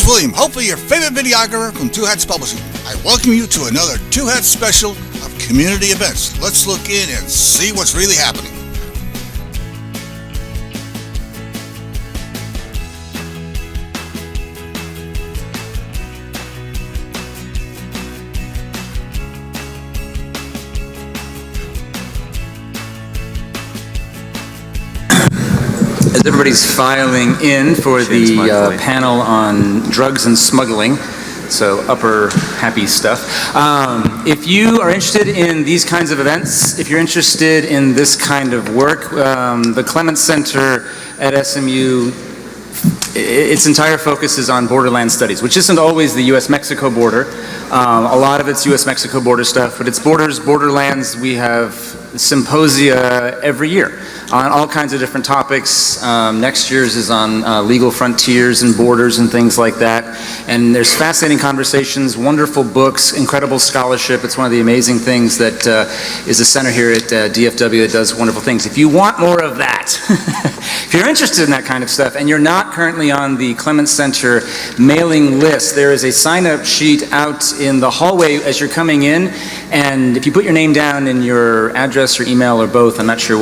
is William, hopefully your favorite videographer from Two Hats Publishing. I welcome you to another Two Hats special of community events. Let's look in and see what's really happening. As everybody's filing in for the panel on drugs and smuggling, so upper happy stuff. If you are interested in these kinds of events, if you're interested in this kind of work, the Clements Center at SMU, its entire focus is on Borderlands studies, which isn't always the US-Mexico border. A lot of it's US-Mexico border stuff, but it's Borderlands. We have symposia every year on all kinds of different topics. Next year's is on legal frontiers and borders and things like that. And there's fascinating conversations, wonderful books, incredible scholarship. It's one of the amazing things that is a center here at DFW that does wonderful things. If you want more of that, if you're interested in that kind of stuff and you're not currently on the Clements Center mailing list, there is a sign-up sheet out in the hallway as you're coming in. And if you put your name down and your address or email or both, I'm not sure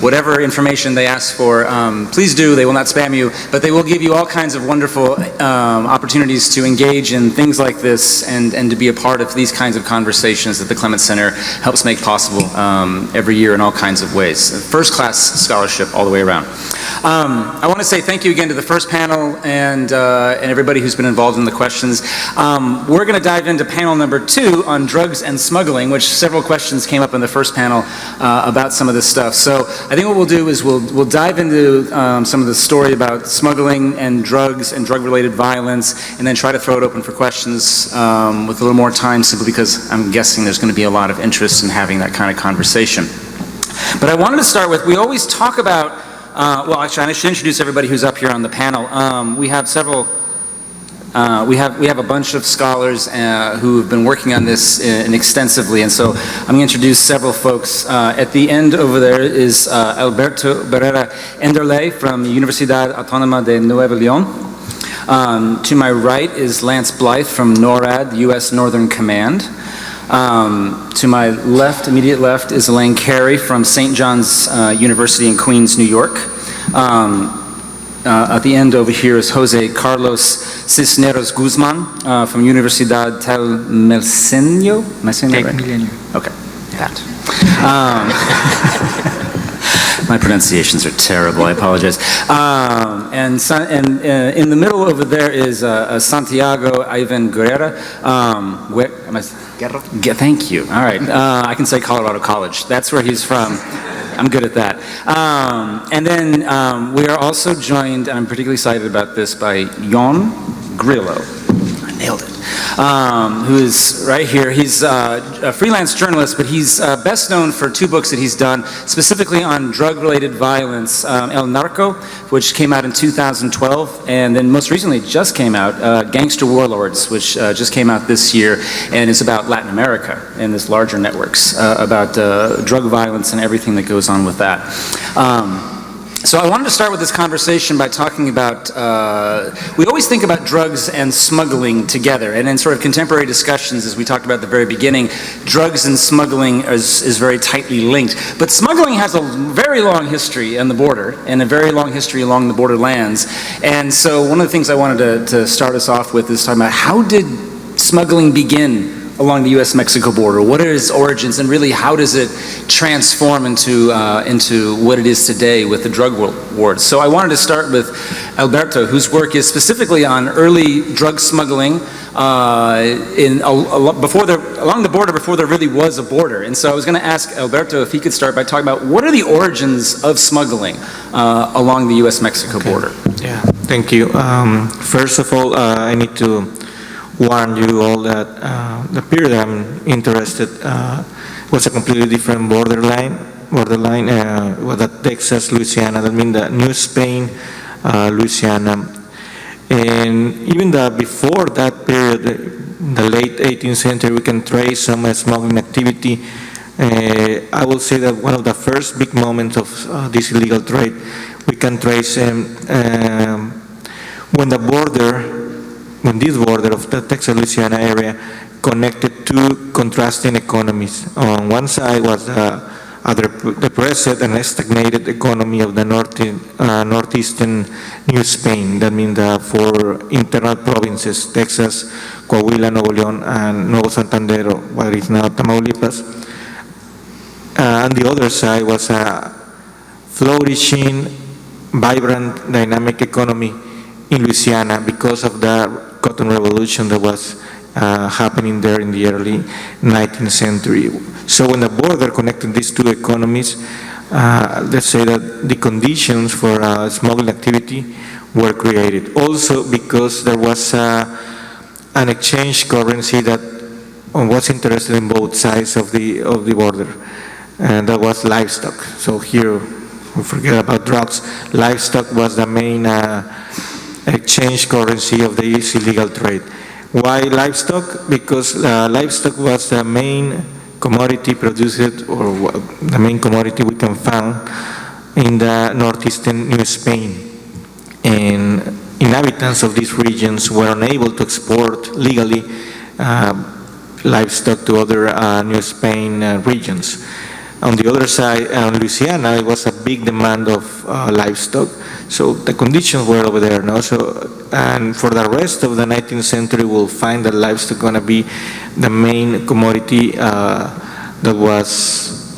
whatever information they ask for, please do. They will not spam you, but they will give you all kinds of wonderful opportunities to engage in things like this and to be a part of these kinds of conversations that the Clements Center helps make possible every year in all kinds of ways. First-class scholarship all the way around. I want to say thank you again to the first panel and everybody who's been involved in the questions. We're going to dive into panel number 2 on drugs and smuggling, which several questions came up in the first panel about some of this stuff. So I think what we'll do is we'll dive into some of the story about smuggling and drug-related violence, and then try to throw it open for questions with a little more time, simply because I'm guessing there's going to be a lot of interest in having that kind of conversation. But I wanted to start with, we always talk about, well, actually, I should introduce everybody who's up here on the panel. We have several. We have a bunch of scholars who have been working on this extensively, and so I'm going to introduce several folks. At the end over there is Alberto Barrera Enderle from Universidad Autónoma de Nuevo León. To my right is Lance Blythe from NORAD, U.S. Northern Command. To my left, immediate left, is Elaine Carey from St. John's University in Queens, New York. At the end over here is Jose Carlos Cisneros Guzman from Universidad Tel Millennium. Am I saying that right? Millennium. Okay, that. My pronunciations are terrible, I apologize. And in the middle over there is Santiago Ivan Guerrera. Where am I? Guerra? Thank you. All right. I can say Colorado College. That's where he's from. I'm good at that. And then we are also joined, and I'm particularly excited about this, by Jon Grillo. I nailed it. Who is right here. He's a freelance journalist, but he's best known for 2 books that he's done, specifically on drug-related violence. El Narco, which came out in 2012, and then most recently just came out, Gangster Warlords, which just came out this year, and is about Latin America and this larger networks, about drug violence and everything that goes on with that. So I wanted to start with this conversation by talking about, we always think about drugs and smuggling together, and in sort of contemporary discussions, as we talked about at the very beginning, drugs and smuggling is very tightly linked. But smuggling has a very long history on the border, and a very long history along the borderlands. And so one of the things I wanted to start us off with is talking about, how did smuggling begin along the US-Mexico border? What are its origins, and really how does it transform into what it is today with the drug wars? So I wanted to start with Alberto, whose work is specifically on early drug smuggling along the border before there really was a border. And so I was going to ask Alberto if he could start by talking about what are the origins of smuggling along the US-Mexico border? Yeah, thank you. First of all, I need to warn you all that the period I'm interested was a completely different borderline, was that Texas, Louisiana, that means the New Spain, Louisiana. And even before that period, the late 18th century, we can trace some smuggling activity. I will say that one of the first big moments of this illegal trade, we can trace when the border in this border of the Texas-Louisiana area connected two contrasting economies. On one side was the depressed and stagnated economy of the northeastern New Spain. That means the four internal provinces, Texas, Coahuila, Nuevo León, and Nuevo Santander, what is now Tamaulipas. And the other side was a flourishing, vibrant, dynamic economy in Louisiana because of the cotton revolution that was happening there in the early 19th century. So when the border connected these two economies, let's say that the conditions for smuggling activity were created. Also because there was an exchange currency that was interested in both sides of the border, and that was livestock. So here, we forget about drugs. Livestock was the main exchange currency of this illegal trade. Why livestock? Because livestock was the main commodity produced, or the main commodity we can find in the northeastern New Spain. And inhabitants of these regions were unable to export legally livestock to other New Spain regions. On the other side, in Louisiana, it was a big demand of livestock, so the conditions were over there. No? So, and for the rest of the 19th century, we'll find that livestock going to be the main commodity that was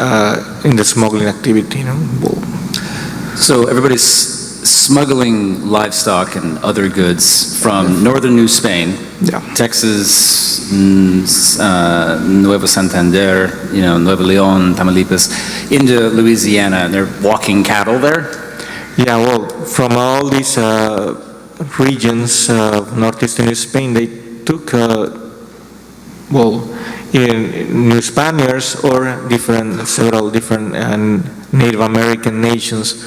in the smuggling activity. You know? So everybody's smuggling livestock and other goods from northern New Spain, Texas, Nuevo Santander, Nuevo León, Tamaulipas, into Louisiana, and they're walking cattle there? Yeah, well, from all these regions of northeastern New Spain, they took, New Spaniards or several different Native American nations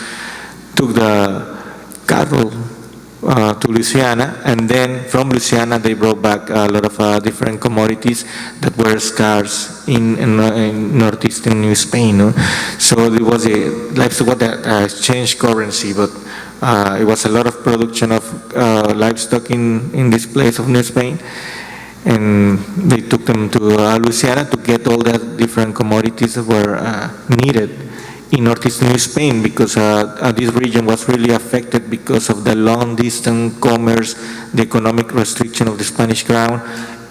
took the cattle to Louisiana, and then from Louisiana they brought back a lot of different commodities that were scarce in northeastern New Spain. No? So it was livestock exchange currency, but it was a lot of production of livestock in this place of New Spain, and they took them to Louisiana to get all the different commodities that were needed in northeastern New Spain, because this region was really affected because of the long-distance commerce, the economic restriction of the Spanish crown,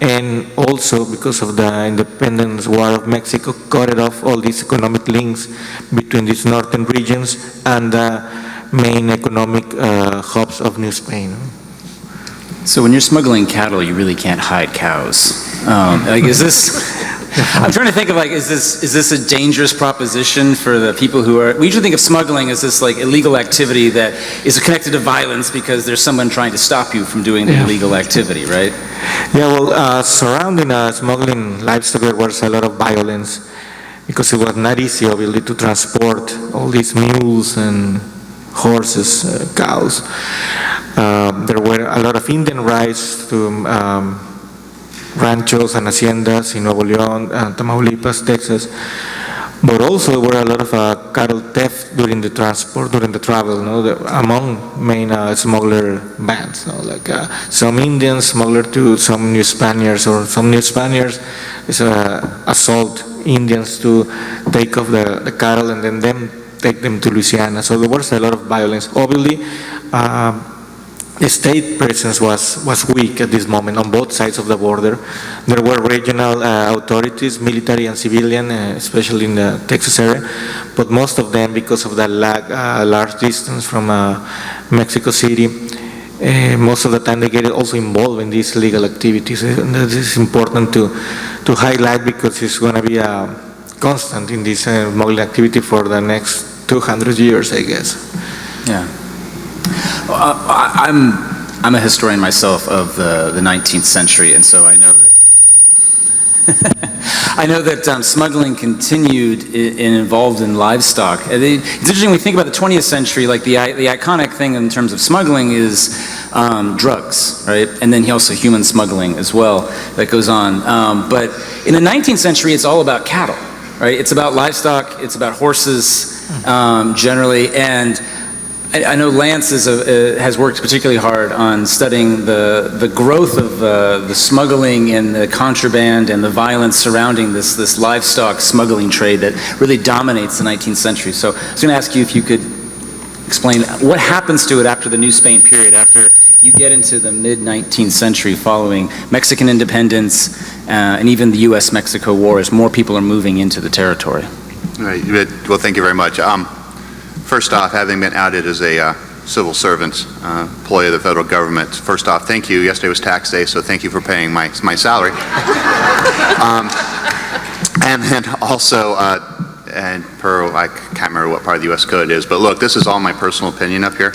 and also because of the independence war of Mexico cut off all these economic links between these northern regions and the main economic hubs of New Spain. So when you're smuggling cattle, you really can't hide cows. Is this? I'm trying to think of is this a dangerous proposition for the people who are? We usually think of smuggling as this illegal activity that is connected to violence because there's someone trying to stop you from doing the illegal activity, right? Yeah, well, surrounding smuggling livestock, there was a lot of violence because it was not easy, obviously, to transport all these mules and horses, cows. There were a lot of Indian rights to ranchos and haciendas in Nuevo León, Tamaulipas, Texas, but also there were a lot of cattle theft during the travel, among main smuggler bands, some Indians smuggler to some New Spaniards, or some New Spaniards assault Indians to take off the cattle and then them take them to Louisiana. So there was a lot of violence. Obviously, the state presence was weak at this moment on both sides of the border. There were regional authorities, military and civilian, especially in the Texas area, but most of them, because of the large distance from Mexico City, most of the time they get also involved in these illegal activities. And this is important to highlight because it's going to be a constant in this smuggling activity for the next 200 years, I guess. Yeah. I'm a historian myself of the 19th century, and so I know that smuggling continued and involved in livestock. It's interesting when we think about the 20th century, the iconic thing in terms of smuggling is drugs, right? And then also human smuggling as well that goes on. But in the 19th century, it's all about cattle, right? It's about livestock, it's about horses generally, and I know Lance has worked particularly hard on studying the growth of the smuggling and the contraband and the violence surrounding this livestock smuggling trade that really dominates the 19th century. So I was going to ask you if you could explain what happens to it after the New Spain period, after you get into the mid-19th century following Mexican independence and even the U.S.-Mexico War as more people are moving into the territory. Right. Well, thank you very much. First off, having been outed as a civil servant, employee of the federal government, first off, thank you. Yesterday was tax day, so thank you for paying my salary. And then also, and I can't remember what part of the U.S. Code it is, but look, this is all my personal opinion up here.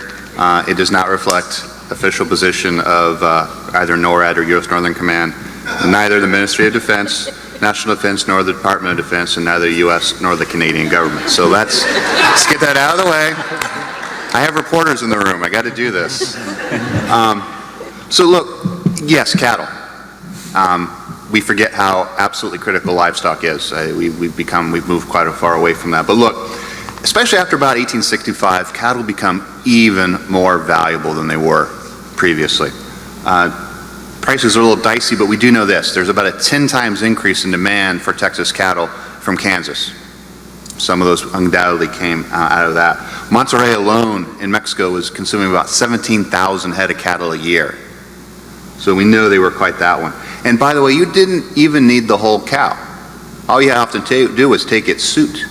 It does not reflect official position of either NORAD or U.S. Northern Command, neither the Ministry of Defense, National Defense, nor the Department of Defense, and neither the U.S. nor the Canadian government. So let's get that out of the way. I have reporters in the room. I got to do this. So look, yes, cattle. We forget how absolutely critical livestock is. We've moved quite far away from that. But look, especially after about 1865, cattle become even more valuable than they were previously. Prices are a little dicey, but we do know this. There's about a 10 times increase in demand for Texas cattle from Kansas. Some of those undoubtedly came out of that. Monterrey alone in Mexico was consuming about 17,000 head of cattle a year. So we know they were quite that one. And by the way, you didn't even need the whole cow. All you have to do is take its suit.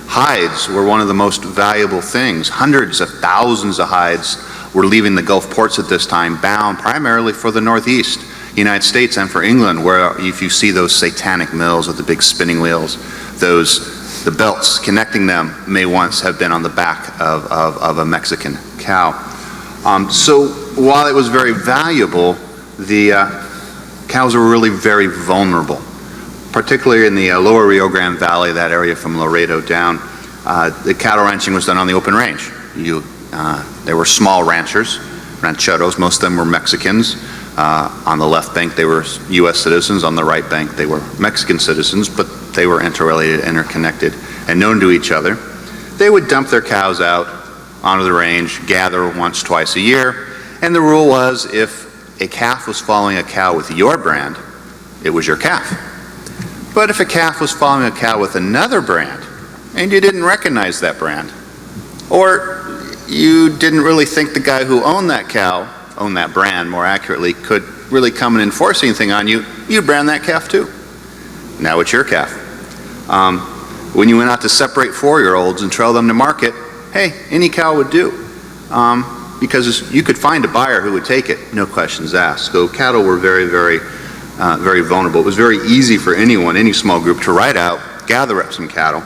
Hides were one of the most valuable things. Hundreds of thousands of hides were leaving the Gulf ports at this time, bound primarily for the Northeast United States and for England, where if you see those satanic mills with the big spinning wheels, the belts connecting them may once have been on the back of a Mexican cow. So while it was very valuable, the cows were really very vulnerable, particularly in the lower Rio Grande Valley, that area from Laredo down. The cattle ranching was done on the open range. There were small ranchers, rancheros, most of them were Mexicans. On the left bank they were U.S. citizens, on the right bank they were Mexican citizens, but they were interrelated, interconnected, and known to each other. They would dump their cows out onto the range, gather once, twice a year, and the rule was if a calf was following a cow with your brand, it was your calf. But if a calf was following a cow with another brand, and you didn't recognize that brand, or you didn't really think the guy who owned that cow, owned that brand more accurately, could really come and enforce anything on you, you'd brand that calf too. Now it's your calf. When you went out to separate 4-year-olds and trail them to market, hey, any cow would do. Because you could find a buyer who would take it, no questions asked. So cattle were very, very, very vulnerable. It was very easy for anyone, any small group, to ride out, gather up some cattle,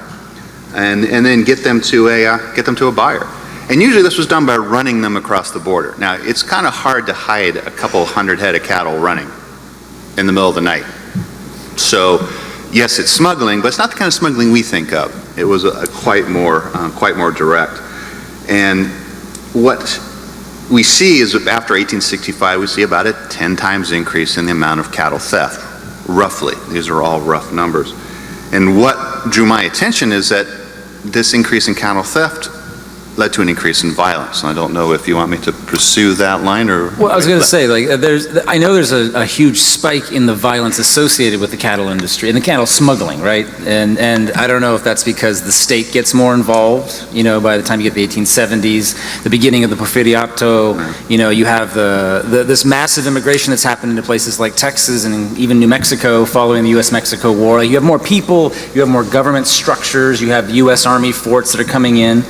and then get them to a buyer. And usually this was done by running them across the border. Now, it's kind of hard to hide a couple hundred head of cattle running in the middle of the night. So, yes, it's smuggling, but it's not the kind of smuggling we think of. It was quite more direct. And what we see is after 1865, we see about a 10 times increase in the amount of cattle theft, roughly. These are all rough numbers. And what drew my attention is that this increase in cattle theft led to an increase in violence. And I don't know if you want me to pursue that line or... Well, I was going to say, like, I know there's a huge spike in the violence associated with the cattle industry and the cattle smuggling, right? And I don't know if that's because the state gets more involved, you know, by the time you get the 1870s, the beginning of the Porfiriato, right. You know, you have this massive immigration that's happened into places like Texas and even New Mexico following the U.S.-Mexico War. You have more people, you have more government structures, you have U.S. Army forts that are coming in.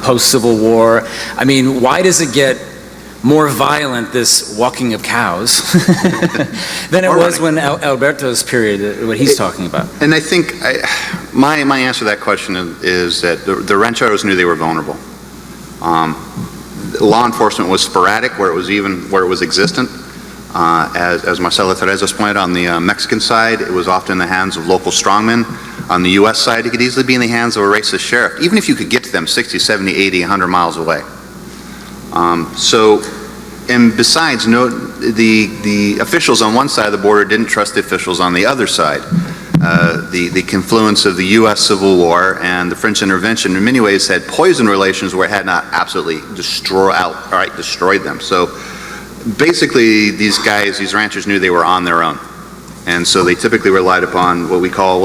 Post-Civil War. I mean, why does it get more violent, this walking of cows, than it was when Alberto's period, what he's talking about? And I think my answer to that question is that the rancheros knew they were vulnerable. Law enforcement was sporadic where it was existent. As Marcelo Teresa pointed on the Mexican side, it was often in the hands of local strongmen. On the U.S. side, it could easily be in the hands of a racist sheriff, even if you could get to them 60, 70, 80, 100 miles away. And besides, the officials on one side of the border didn't trust the officials on the other side. the confluence of the U.S. Civil War and the French intervention in many ways had poisoned relations where it had not absolutely destroyed them. So basically these guys, these ranchers, knew they were on their own. And so they typically relied upon what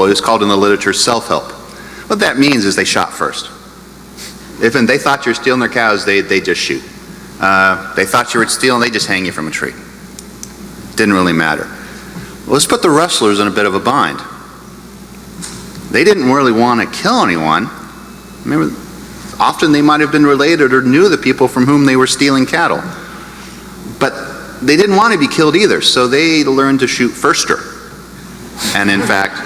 is called in the literature self-help. What that means is they shot first. If they thought you were stealing their cows, they just shoot. They thought you were stealing, they just hang you from a tree. Didn't really matter. Well, let's put the rustlers in a bit of a bind. They didn't really want to kill anyone. Remember, often they might have been related or knew the people from whom they were stealing cattle. But they didn't want to be killed either, so they learned to shoot firster. And in fact,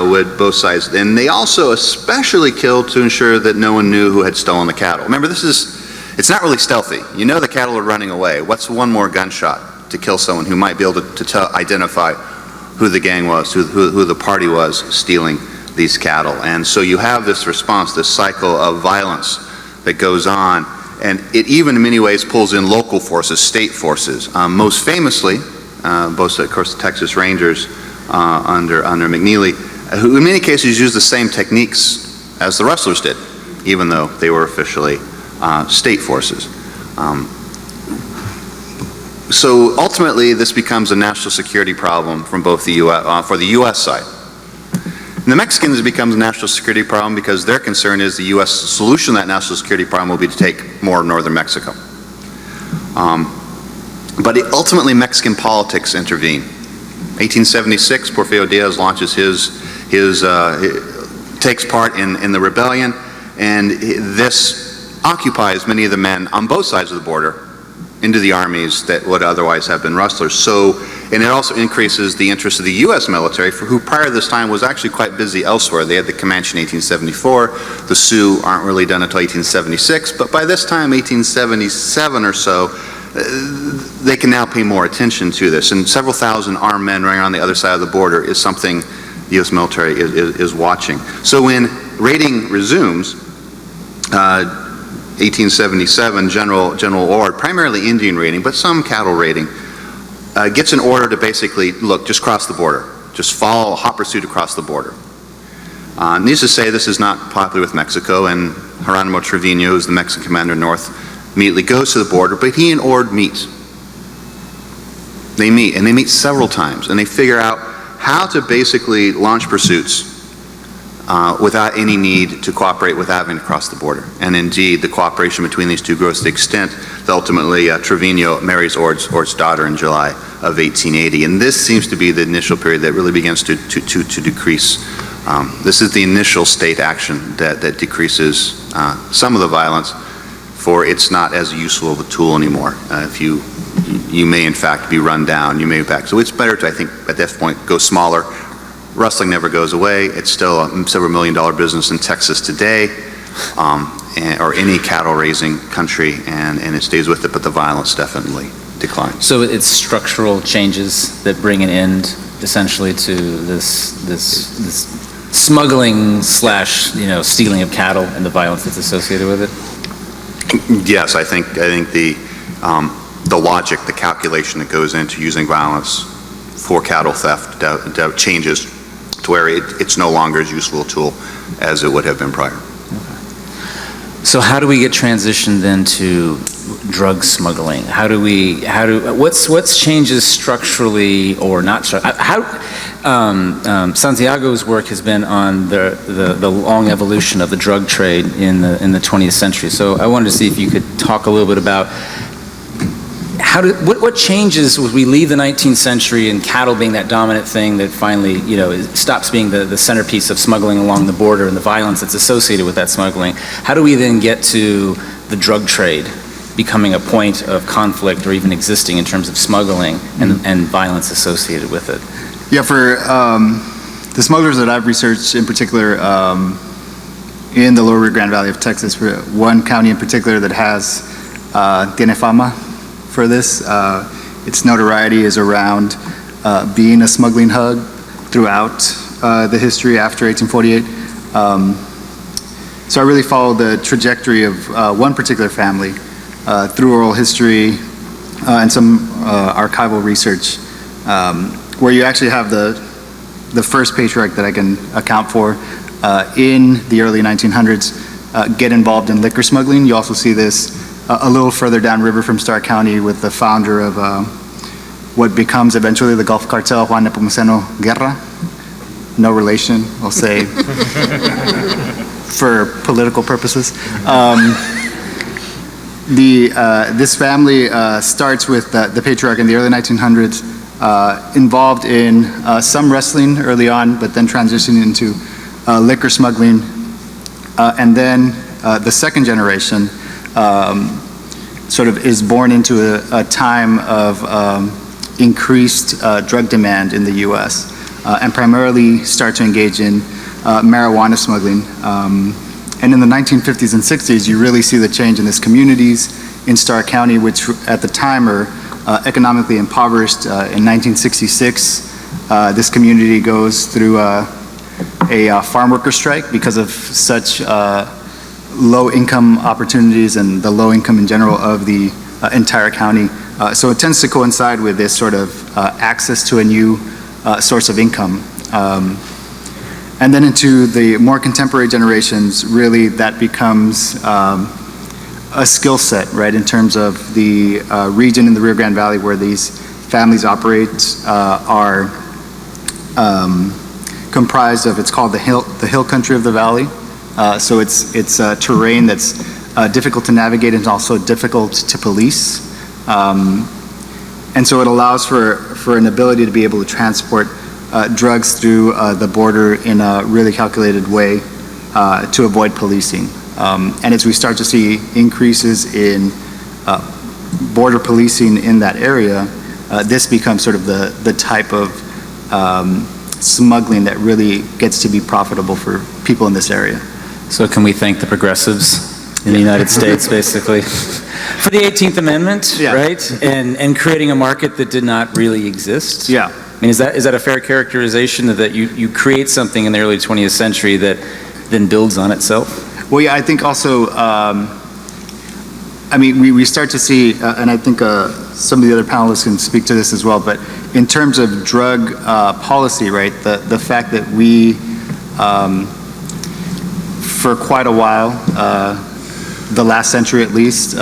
would both sides. And they also especially killed to ensure that no one knew who had stolen the cattle. Remember, it's not really stealthy. You know the cattle are running away. What's one more gunshot to kill someone who might be able to identify who the gang was, who the party was stealing these cattle? And so you have this response, this cycle of violence that goes on, and it even in many ways pulls in local forces, state forces. Most famously, both of course the Texas Rangers under McNeely, who in many cases used the same techniques as the rustlers did, even though they were officially state forces. So ultimately, this becomes a national security problem from both the U.S. For the U.S. side. And the Mexicans, it becomes a national security problem because their concern is the U.S. solution to that national security problem will be to take more of northern Mexico. But ultimately, Mexican politics intervene. 1876, Porfirio Diaz launches takes part in the rebellion, and this occupies many of the men on both sides of the border into the armies that would otherwise have been rustlers. So, and it also increases the interest of the U.S. military, for who prior to this time was actually quite busy elsewhere. They had the Comanche in 1874. The Sioux aren't really done until 1876, but by this time, 1877 or so, they can now pay more attention to this. And several thousand armed men running on the other side of the border is something the U.S. military is watching. So when raiding resumes, 1877, General Ord, primarily Indian raiding, but some cattle raiding, gets an order to basically, look, just cross the border. Just follow a hot pursuit across the border. Needless to say, this is not popular with Mexico, and Geronimo Trevino, who's the Mexican commander north, immediately goes to the border, but he and Ord meet. They meet, and they meet several times, and they figure out how to basically launch pursuits without any need to cooperate with having to cross the border. And indeed, the cooperation between these two grows to the extent that ultimately Trevino marries Ord's daughter in July of 1880. And this seems to be the initial period that really begins to decrease. This is the initial state action that decreases some of the violence, for it's not as useful of a tool anymore. If you may in fact be run down, you may in fact. So it's better to, I think, at this point, go smaller. Rustling never goes away. It's still a several $million business in Texas today, or any cattle raising country, and it stays with it, but the violence definitely declines. So it's structural changes that bring an end essentially to this smuggling / stealing of cattle and the violence that's associated with it? Yes, I think the logic, the calculation that goes into using violence for cattle theft changes to where it's no longer as useful a tool as it would have been prior. Okay. So how do we get transitioned then to drug smuggling? What's changes structurally or not? Santiago's work has been on the long evolution of the drug trade in the 20th century. So I wanted to see if you could talk a little bit about what changes as we leave the 19th century and cattle being that dominant thing that finally, stops being the centerpiece of smuggling along the border and the violence that's associated with that smuggling. How do we then get to the drug trade becoming a point of conflict or even existing in terms of smuggling and violence associated with it? Yeah, for the smugglers that I've researched in particular in the Lower Rio Grande Valley of Texas, one county in particular that has tiene fama for this. Its notoriety is around being a smuggling hub throughout the history after 1848. So I really followed the trajectory of one particular family through oral history and some archival research, where you actually have the the first patriarch that I can account for in the early 1900s get involved in liquor smuggling. You also see this a little further downriver from Stark County with the founder of what becomes eventually the Gulf Cartel, Juan Nepomuceno Guerra. No relation, I'll say, for political purposes. This family starts with the patriarch in the early 1900s, involved in some wrestling early on, but then transitioning into liquor smuggling. And then the second generation sort of is born into a time of increased drug demand in the U.S. And primarily start to engage in marijuana smuggling. And in the 1950s and 60s, you really see the change in these communities in Stark County, which at the time are economically impoverished. In 1966, this community goes through a farm worker strike because of such low income opportunities and the low income in general of the entire county. So it tends to coincide with this sort of access to a new source of income. And then into the more contemporary generations, really that becomes a skill set, right, in terms of the region in the Rio Grande Valley where these families operate are comprised of, it's called the hill country of the valley. So it's a terrain that's difficult to navigate and also difficult to police. And so it allows for an ability to be able to transport drugs through the border in a really calculated way to avoid policing. And as we start to see increases in border policing in that area, this becomes sort of the type of smuggling that really gets to be profitable for people in this area. So can we thank the progressives in the United States, basically, for the 18th Amendment, right? And creating a market that did not really exist? Yeah. I mean, is that a fair characterization that you create something in the early 20th century that then builds on itself? Well, yeah, I think also, I mean, we start to see, and I think some of the other panelists can speak to this as well, but in terms of drug policy, right, the fact that we, for quite a while, the last century at least,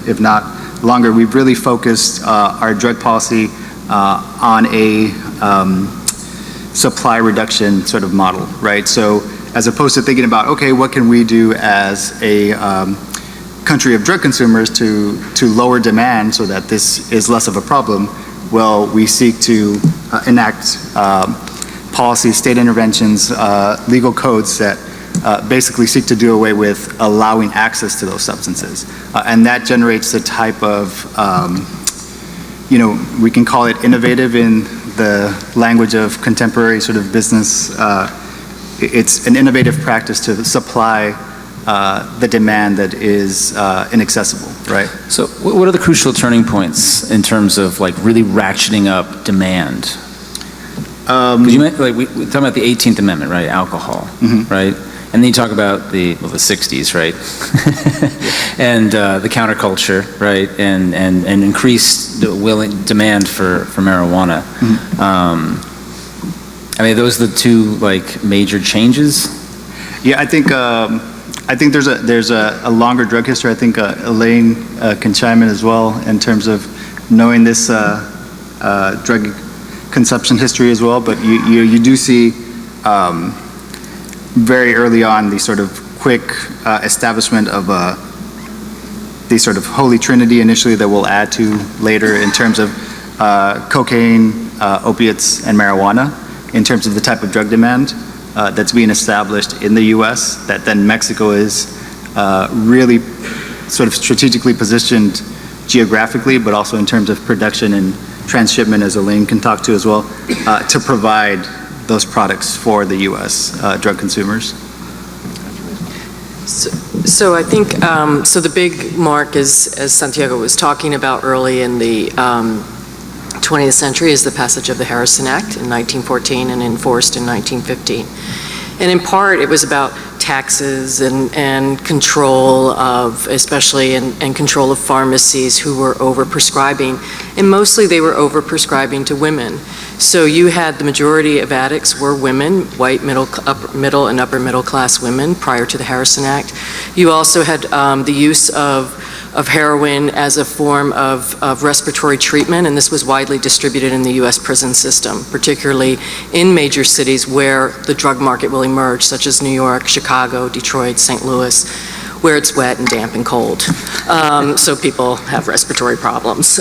if not longer, we've really focused our drug policy on a supply reduction sort of model, right? So as opposed to thinking about, okay, what can we do as a country of drug consumers to lower demand so that this is less of a problem? Well, we seek to enact policies, state interventions, legal codes that basically seek to do away with allowing access to those substances. And that generates the type of, you know, we can call it innovative in the language of contemporary sort of business. It's an innovative practice to supply the demand that is inaccessible, right? So what are the crucial turning points in terms of like really ratcheting up demand? Because you meant, like, we're talking about the 18th Amendment, right? Alcohol, right? And then you talk about the 60s, right? And the counterculture, right? And increased demand for marijuana. I mean, those are the two like major changes. Yeah, I think there's a longer drug history. I think Elaine can chime in as well in terms of knowing this drug consumption history as well. But you do see very early on the sort of quick establishment of the sort of holy trinity initially that we'll add to later in terms of cocaine, opiates, and marijuana, in terms of the type of drug demand that's being established in the U.S., that then Mexico is really sort of strategically positioned geographically, but also in terms of production and transshipment, as Elaine can talk to as well, to provide those products for the U.S. Drug consumers. So I think, so the big mark is, as Santiago was talking about early in the 20th century, is the passage of the Harrison Act in 1914 and enforced in 1915. And in part, it was about taxes and control of, especially, and control of pharmacies who were overprescribing. And mostly they were overprescribing to women. So you had the majority of addicts were women, white middle and upper middle class women prior to the Harrison Act. You also had the use of heroin as a form of respiratory treatment, and this was widely distributed in the US prison system, particularly in major cities where the drug market will emerge, such as New York, Chicago, Detroit, St. Louis, where it's wet and damp and cold. So people have respiratory problems.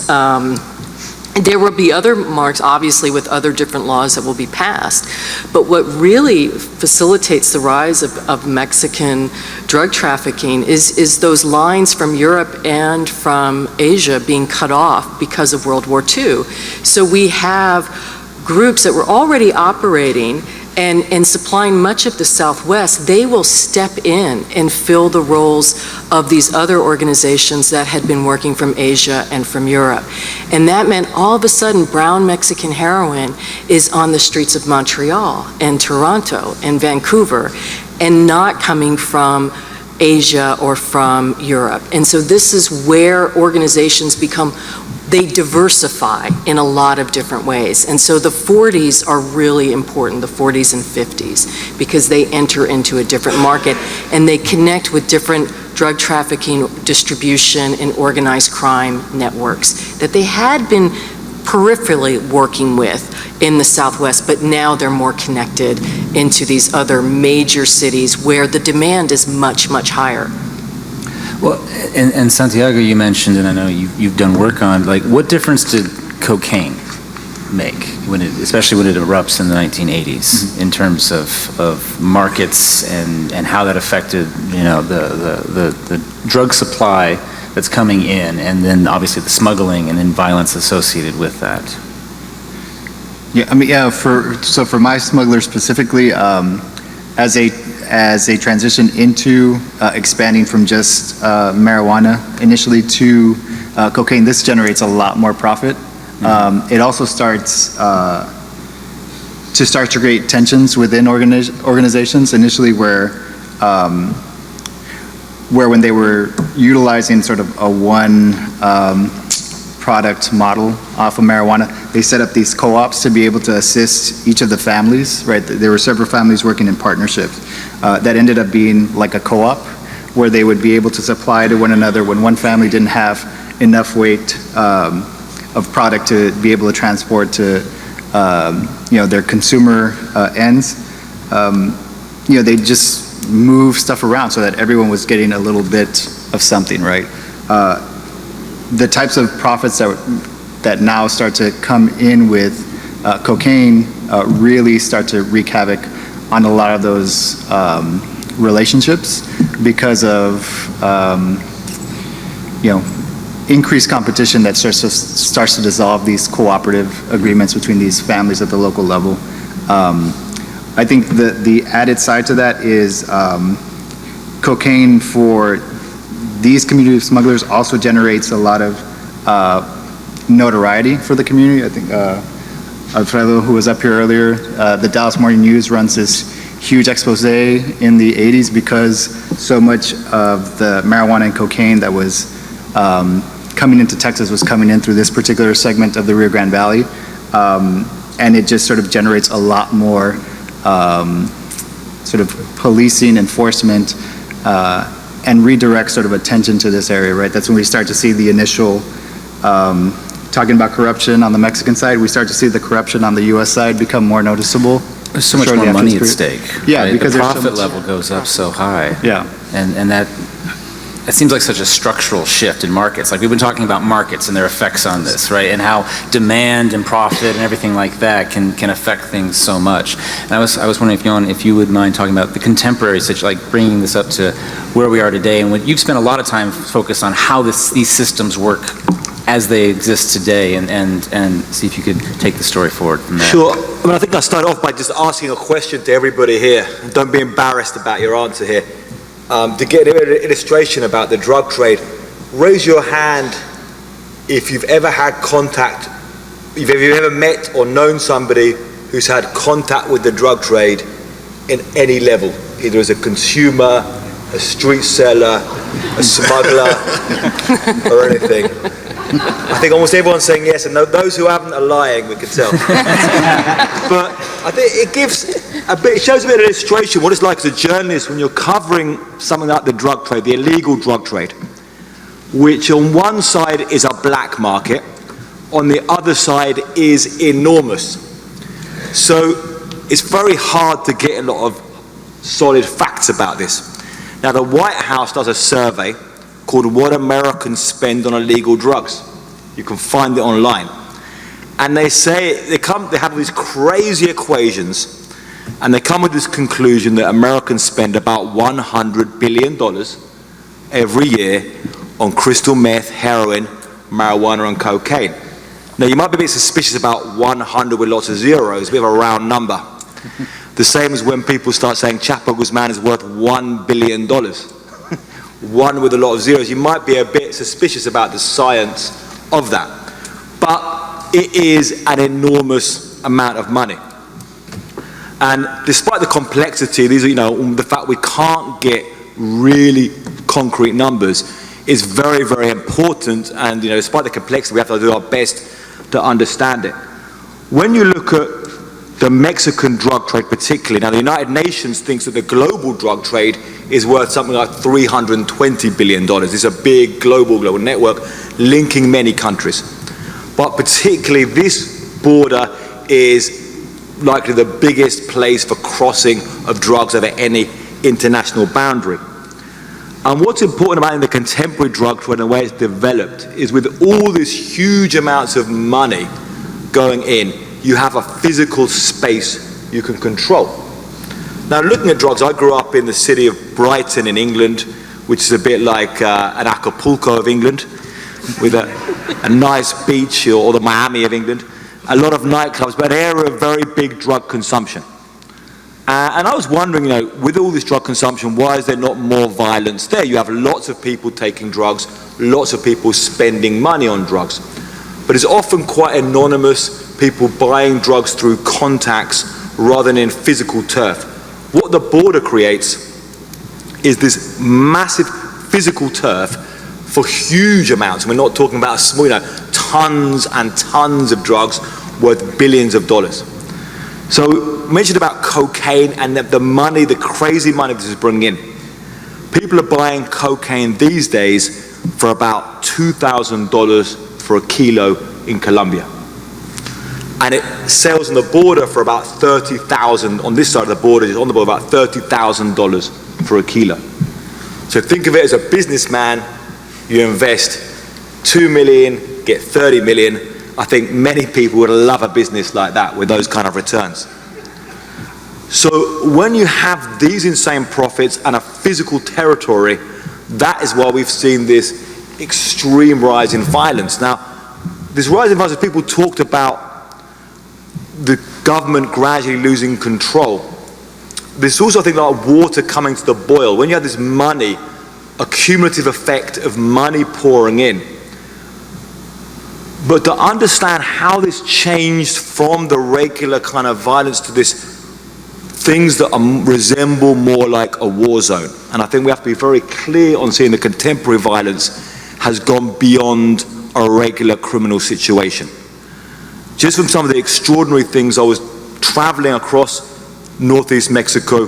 There will be other marks, obviously, with other different laws that will be passed. But what really facilitates the rise of Mexican drug trafficking is those lines from Europe and from Asia being cut off because of World War II. So we have groups that were already operating and supplying much of the Southwest. They will step in and fill the roles of these other organizations that had been working from Asia and from Europe. And that meant all of a sudden brown Mexican heroin is on the streets of Montreal and Toronto and Vancouver and not coming from Asia or from Europe. And so this is where organizations they diversify in a lot of different ways. And so the 40s are really important, the 40s and 50s, because they enter into a different market and they connect with different drug trafficking, distribution, and organized crime networks that they had been peripherally working with in the Southwest, but now they're more connected into these other major cities where the demand is much, much higher. Well, and Santiago, you mentioned, and I know you've done work on, like, what difference did cocaine make, especially when it erupts in the 1980s, in terms of markets and how that affected, the drug supply that's coming in, and then obviously the smuggling and then violence associated with that? Yeah, I mean, for my smuggler specifically, as a transition into expanding from just marijuana initially to cocaine, this generates a lot more profit. It also starts to create tensions within organizations initially where when they were utilizing sort of a one product model off of marijuana, they set up these co-ops to be able to assist each of the families, right? There were several families working in partnership that ended up being like a co-op where they would be able to supply to one another when one family didn't have enough weight of product to be able to transport to their consumer ends. They just move stuff around so that everyone was getting a little bit of something, right? The types of profits that now start to come in with cocaine really start to wreak havoc on a lot of those relationships because of increased competition that starts to dissolve these cooperative agreements between these families at the local level. I think the added side to that is cocaine for these community smugglers also generates a lot of notoriety for the community. I think Alfredo, who was up here earlier, the Dallas Morning News runs this huge expose in the 80s because so much of the marijuana and cocaine that was coming into Texas was coming in through this particular segment of the Rio Grande Valley. And it just sort of generates a lot more sort of policing, enforcement, and redirect sort of attention to this area, right? That's when we start to see the initial, talking about corruption on the Mexican side, we start to see the corruption on the US side become more noticeable. There's so much more money at stake. Yeah, right? because the profit level goes up so high. Yeah. And that, it seems like such a structural shift in markets. Like we've been talking about markets and their effects on this, right? And how demand and profit and everything like that can affect things so much. And I was wondering if you would mind talking about the contemporary situation, like bringing this up to where we are today. And when you've spent a lot of time focused on how these systems work as they exist today, and see if you could take the story forward from there. Sure. I mean, I think I'll start off by just asking a question to everybody here. Don't be embarrassed about your answer here. To get an illustration about the drug trade, raise your hand if you've ever had contact, if you've ever met or known somebody who's had contact with the drug trade in any level, either as a consumer, a street seller, a smuggler, or anything. I think almost everyone's saying yes, and those who haven't are lying, we can tell. But I think it shows a bit of illustration what it's like as a journalist when you're covering something like the drug trade, the illegal drug trade, which on one side is a black market, on the other side is enormous. So it's very hard to get a lot of solid facts about this. Now, the White House does a survey called What Americans Spend on Illegal Drugs. You can find it online. And they say, they have these crazy equations, and they come with this conclusion that Americans spend about $100 billion every year on crystal meth, heroin, marijuana, and cocaine. Now, you might be a bit suspicious about 100 with lots of zeros, a bit of a round number. The same as when people start saying Chapo Guzman is worth $1 billion. One with a lot of zeros. You might be a bit suspicious about the science of that. But it is an enormous amount of money. And despite the complexity, these are, the fact we can't get really concrete numbers is very, very important. And, despite the complexity, we have to do our best to understand it. When you look at the Mexican drug trade particularly, now the United Nations thinks that the global drug trade is worth something like $320 billion. It's a big global network linking many countries. But particularly this border is likely the biggest place for crossing of drugs over any international boundary. And what's important about the contemporary drug trade and the way it's developed is with all these huge amounts of money going in, you have a physical space you can control. Now, looking at drugs, I grew up in the city of Brighton in England, which is a bit like an Acapulco of England, with a nice beach, or the Miami of England, a lot of nightclubs, but an area of very big drug consumption. And I was wondering, with all this drug consumption, why is there not more violence there? You have lots of people taking drugs, lots of people spending money on drugs. But it's often quite anonymous, people buying drugs through contacts rather than in physical turf. What the border creates is this massive physical turf for huge amounts. We're not talking about tons and tons of drugs worth billions of dollars. So, mentioned about cocaine and the money, the crazy money this is bringing in. People are buying cocaine these days for about $2,000 for a kilo in Colombia. And it sells on the border for about $30,000, on this side of the border, on the border, about $30,000 for a kilo. So think of it as a businessman, you invest $2 million, get $30 million. I think many people would love a business like that with those kind of returns. So when you have these insane profits and a physical territory, that is why we've seen this extreme rise in violence. Now, this rise in violence, people talked about the government gradually losing control. There's also, I think, like water coming to the boil. When you have this money, a cumulative effect of money pouring in. But to understand how this changed from the regular kind of violence to this things that resemble more like a war zone. And I think we have to be very clear on seeing the contemporary violence has gone beyond a regular criminal situation. Just from some of the extraordinary things, I was traveling across northeast Mexico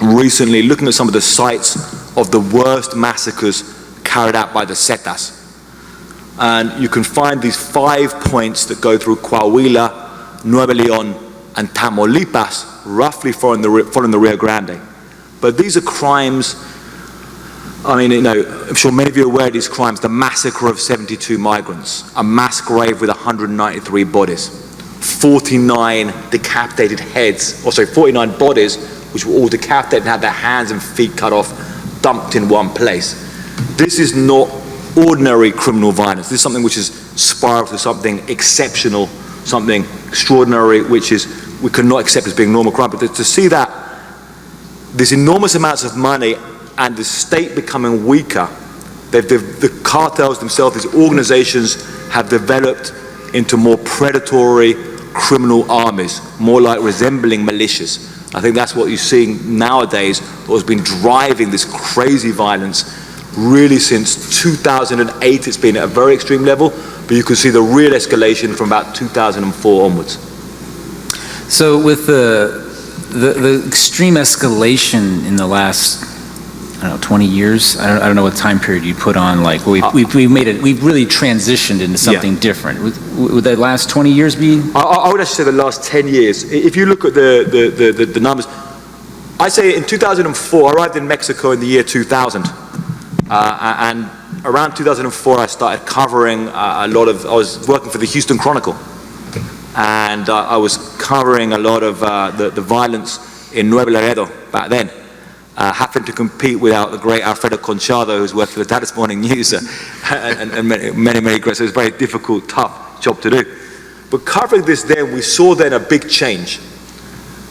recently, looking at some of the sites of the worst massacres carried out by the Zetas. And you can find these 5 points that go through Coahuila, Nuevo León, and Tamaulipas, roughly following the Rio Grande. But these are crimes, I'm sure many of you are aware of these crimes. The massacre of 72 migrants, a mass grave with 193 bodies, 49 decapitated heads, 49 bodies which were all decapitated and had their hands and feet cut off, dumped in one place. This is not ordinary criminal violence. This is something which has spiraled to something exceptional, something extraordinary, which we cannot accept as being normal crime. But to see that, these enormous amounts of money and the state becoming weaker, the cartels themselves, these organizations have developed into more predatory criminal armies, more like resembling militias. I think that's what you're seeing nowadays, what has been driving this crazy violence really since 2008. It's been at a very extreme level, but you can see the real escalation from about 2004 onwards. So with the extreme escalation in the last, I don't know, 20 years. I don't know what time period you put on. Like we've really transitioned into something different. Would the last 20 years be? I would actually say the last 10 years. If you look at the numbers, I say in 2004, I arrived in Mexico in the year 2000, and around 2004 I started covering I was working for the Houston Chronicle, and I was covering a lot of the violence in Nuevo Laredo back then. Happened to compete with the great Alfredo Conchado, who's worked for the Dallas Morning News, and many great. So it was a very difficult, tough job to do. But covering this then, we saw then a big change.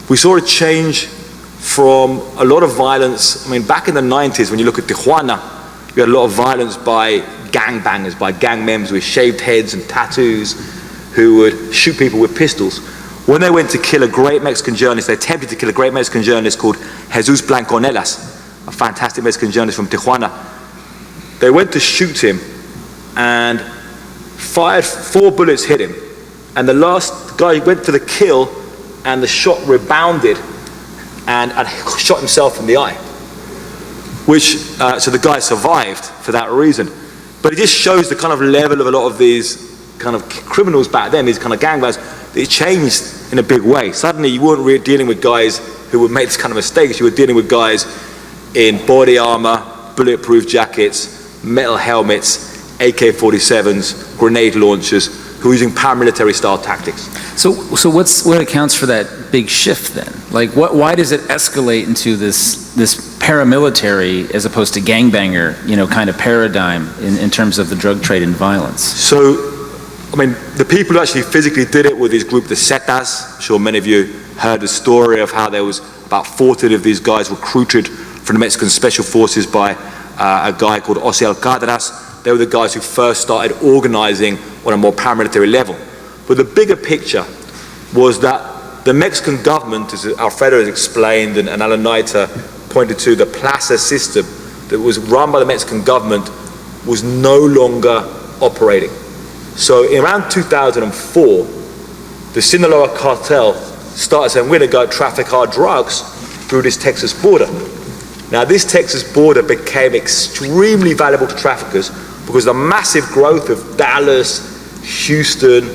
We saw a change from a lot of violence. I mean, back in the 90s, when you look at Tijuana, you had a lot of violence by gangbangers, by gang members with shaved heads and tattoos, who would shoot people with pistols. When they went to kill a great Mexican journalist, they attempted to kill a great Mexican journalist called Jesus Blanconelas, a fantastic Mexican journalist from Tijuana. They went to shoot him and fired 4 bullets, hit him. And the last guy went for the kill, and the shot rebounded and shot himself in the eye. So the guy survived for that reason. But it just shows the kind of level of a lot of these kind of criminals back then, these kind of gangbangers. It changed in a big way. Suddenly you weren't really dealing with guys who would make this kind of mistakes. You were dealing with guys in body armor, bulletproof jackets, metal helmets, AK-47s, grenade launchers, who were using paramilitary style tactics. So what accounts for that big shift then? Like why does it escalate into this paramilitary as opposed to gangbanger, kind of paradigm in terms of the drug trade and violence? So, I mean, the people who actually physically did it were this group, the Zetas. I'm sure many of you heard the story of how there was about 40 of these guys recruited from the Mexican Special Forces by a guy called Jose Alcatraz. They were the guys who first started organizing on a more paramilitary level. But the bigger picture was that the Mexican government, as Alfredo has explained and Alan Naita pointed to, the Plaza system that was run by the Mexican government was no longer operating. So in around 2004, the Sinaloa cartel started saying, we're going to go traffic our drugs through this Texas border. Now this Texas border became extremely valuable to traffickers because the massive growth of Dallas, Houston,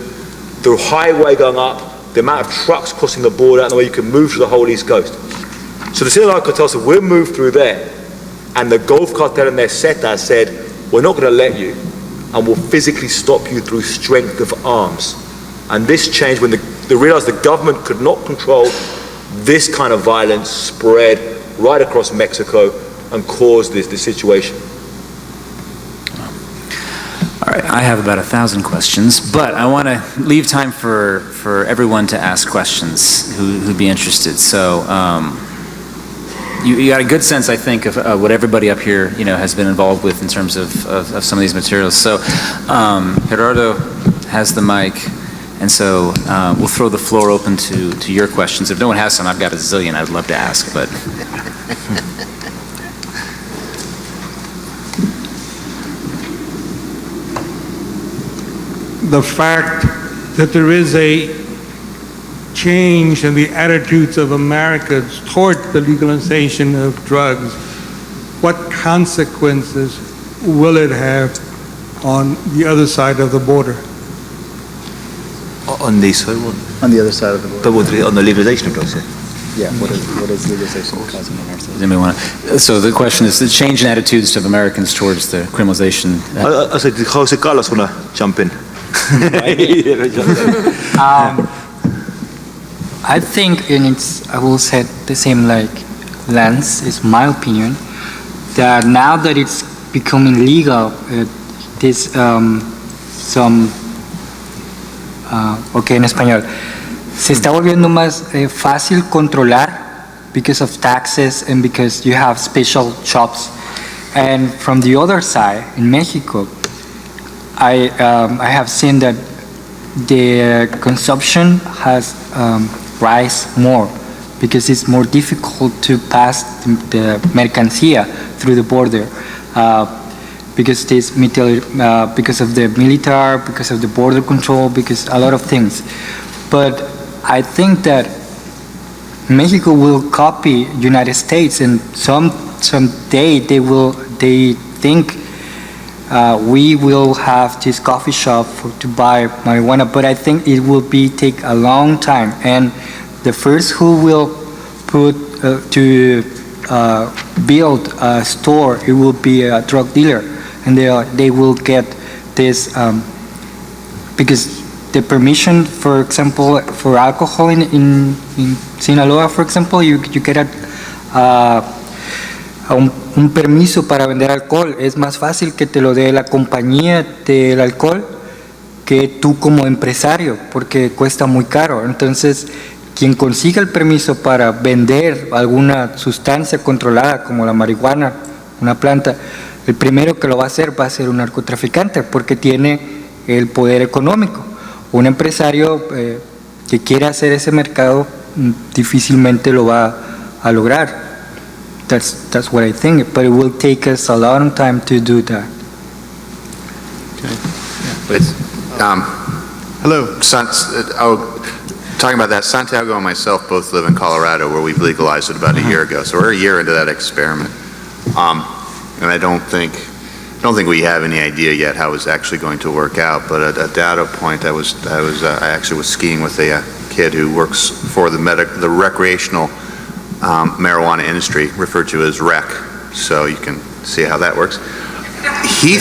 the highway going up, the amount of trucks crossing the border, and the way you can move to the whole East Coast. So the Sinaloa cartel said, we'll move through there. And the Gulf cartel and their Zetas said, we're not going to let you, and will physically stop you through strength of arms. And this changed when they realized the government could not control this kind of violence spread right across Mexico and caused this situation. All right, I have about 1,000 questions, but I want to leave time for everyone to ask questions who'd be interested. So you got a good sense, I think, of what everybody up here, has been involved with in terms of some of these materials. So Gerardo has the mic, and so we'll throw the floor open to your questions. If no one has some, I've got a zillion I'd love to ask, but. The fact that there is a change in the attitudes of Americans toward the legalization of drugs, what consequences will it have on the other side of the border? On this one? On the other side of the border. On the legalization of drugs, Yeah, what is legalization causing on our side? Does anybody so the question is the change in attitudes of Americans towards the criminalization. I said, did Jose Carlos want to jump in? I think, and I will say the same like Lance, is my opinion, that now that it's becoming legal, this en español, se está volviendo más fácil controlar because of taxes and because you have special shops. And from the other side, in Mexico, I have seen that the consumption has rise more because it's more difficult to pass the mercancía through the border. Because because of the military, because of the border control, because a lot of things. But I think that Mexico will copy United States, and someday they think we will have this coffee shop to buy marijuana, but I think it will take a long time. And the first who will build a store, it will be a drug dealer, and they will get this because the permission, for example, for alcohol in Sinaloa, for example, you get un permiso para vender alcohol. Es más fácil que te lo dé la compañía del alcohol que tú como empresario, porque cuesta muy caro. Entonces, quien consiga el permiso para vender alguna sustancia controlada como la marihuana, una planta, el primero que lo va a hacer un narcotraficante, porque tiene el poder económico. Un empresario que quiera hacer ese mercado difícilmente lo va a lograr. That's what I think, but it will take us a long time to do that. Hello. Talking about that, Santiago and myself both live in Colorado, where we've legalized it about a year ago. So we're a year into that experiment, and I don't think we have any idea yet how it's actually going to work out. But a data point, I actually was skiing with a kid who works for the recreational marijuana industry, referred to as rec. So you can see how that works. He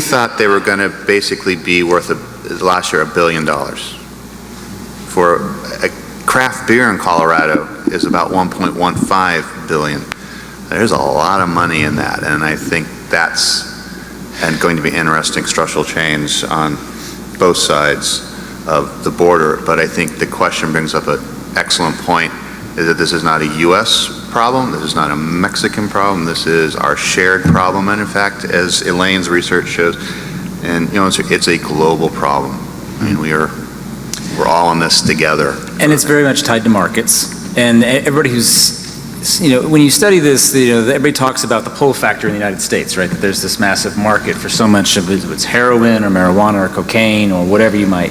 thought they were going to basically be worth last year $1 billion. For a craft beer in Colorado is about 1.15 billion. There's a lot of money in that, and I think that's going to be interesting structural change on both sides of the border. But I think the question brings up an excellent point, is that this is not a U.S. problem, this is not a Mexican problem, this is our shared problem, and in fact, as Elaine's research shows, and it's a global problem. I mean, we're all in this together. And it's very much tied to markets. And everybody who's, when you study this, everybody talks about the pull factor in the United States, right? That there's this massive market for so much of it, it's heroin or marijuana or cocaine or whatever you might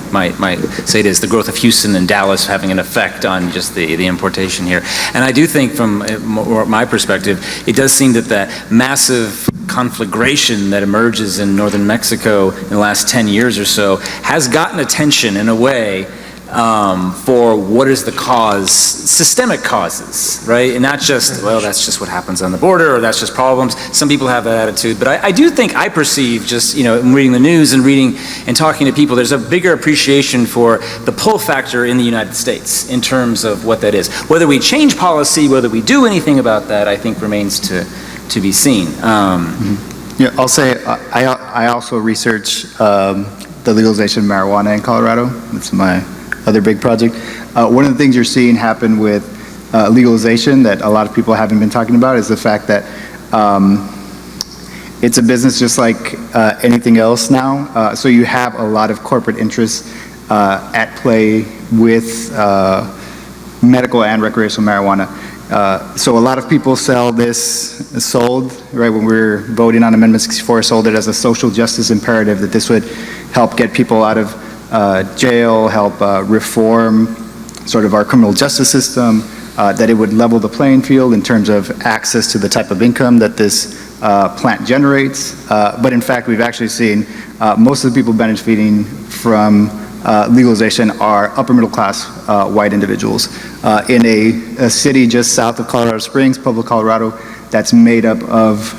say it is. The growth of Houston and Dallas having an effect on just the importation here. And I do think from my perspective, it does seem that massive conflagration that emerges in northern Mexico in the last 10 years or so has gotten attention in a way for what is the cause, systemic causes, right? And not just, well, that's just what happens on the border, or that's just problems. Some people have that attitude, but I do think I perceive just, in reading the news and reading and talking to people, there's a bigger appreciation for the pull factor in the United States in terms of what that is. Whether we change policy, whether we do anything about that, I think remains to be seen. Yeah, I'll say I also research the legalization of marijuana in Colorado. That's my other big project. One of the things you're seeing happen with legalization that a lot of people haven't been talking about is the fact that it's a business just like anything else now. So you have a lot of corporate interests at play with medical and recreational marijuana. So a lot of people sold, right, when we were voting on Amendment 64, sold it as a social justice imperative, that this would help get people out of jail, help reform sort of our criminal justice system, that it would level the playing field in terms of access to the type of income that this plant generates. But in fact, we've actually seen most of the people benefiting from legalization are upper middle class white individuals. In a city just south of Colorado Springs, Pueblo, Colorado, that's made up of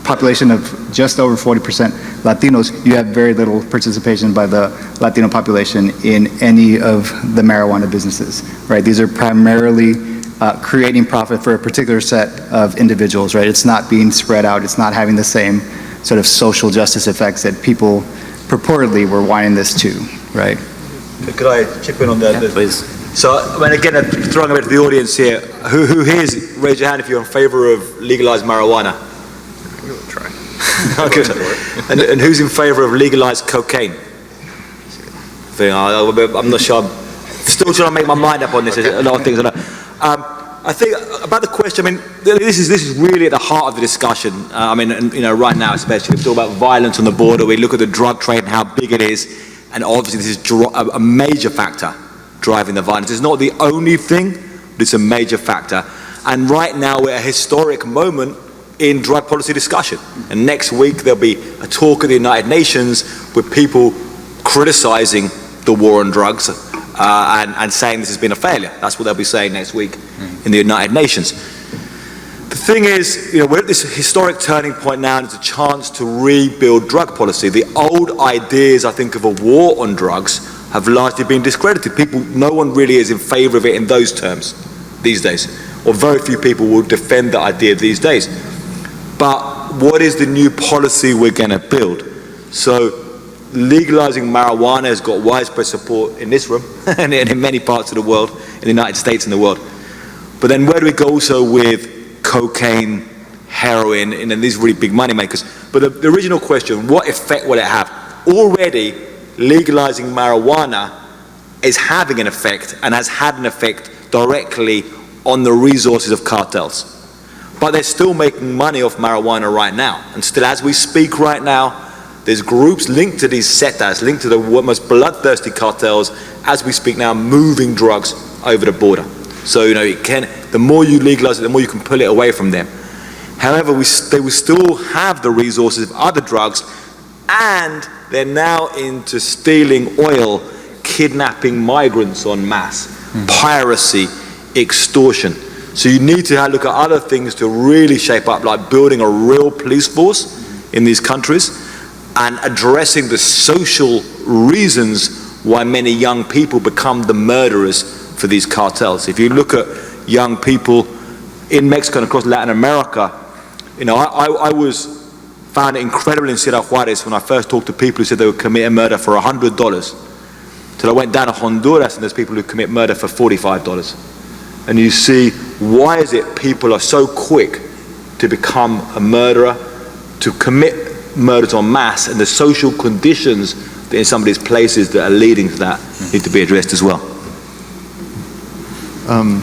population of just over 40% Latinos, you have very little participation by the Latino population in any of the marijuana businesses, right? These are primarily creating profit for a particular set of individuals, right? It's not being spread out, it's not having the same sort of social justice effects that people purportedly were wanting this to, right? Could I chip in on that? Yeah, please. So, I mean, again, throwing a bit to the audience here, who here is, raise your hand if you're in favor of legalized marijuana? We'll try. Okay. And who's in favor of legalized cocaine? I'm not sure I'm Still trying to make my mind up on this. A lot of things. I think about the question. I mean, this is really at the heart of the discussion. I mean, and, you know, right now especially, we talk about violence on the border. We look at the drug trade and how big it is, and obviously this is a major factor driving the violence. It's not the only thing, but it's a major factor. And right now we're at a historic moment in drug policy discussion. And next week there'll be a talk at the United Nations with people criticizing the war on drugs and saying this has been a failure. That's what they'll be saying next week in the United Nations. The thing is, you know, we're at this historic turning point now, and it's a chance to rebuild drug policy. The old ideas, I think, of a war on drugs have largely been discredited. No one really is in favor of it in those terms these days, or very few people will defend the idea these days. But what is the new policy we're going to build? So legalizing marijuana has got widespread support in this room and in many parts of the world, in the United States and the world. But then where do we go also with cocaine, heroin, and then these really big money makers? But the original question, what effect will it have? Already legalizing marijuana is having an effect and has had an effect directly on the resources of cartels. But they're still making money off marijuana right now. And still, as we speak right now, there's groups linked to these setas, linked to the most bloodthirsty cartels, as we speak now, moving drugs over the border. So, you know, the more you legalize it, the more you can pull it away from them. However, they will still have the resources of other drugs, and they're now into stealing oil, kidnapping migrants en masse, piracy, extortion. So you need to look at other things to really shape up, like building a real police force in these countries and addressing the social reasons why many young people become the murderers for these cartels. If you look at young people in Mexico and across Latin America, you know, I found it incredible in Ciudad Juarez when I first talked to people who said they would commit a murder for $100. Till I went down to Honduras and there's people who commit murder for $45. And you see, why is it people are so quick to become a murderer, to commit murders en masse, and the social conditions in some of these places that are leading to that need to be addressed as well.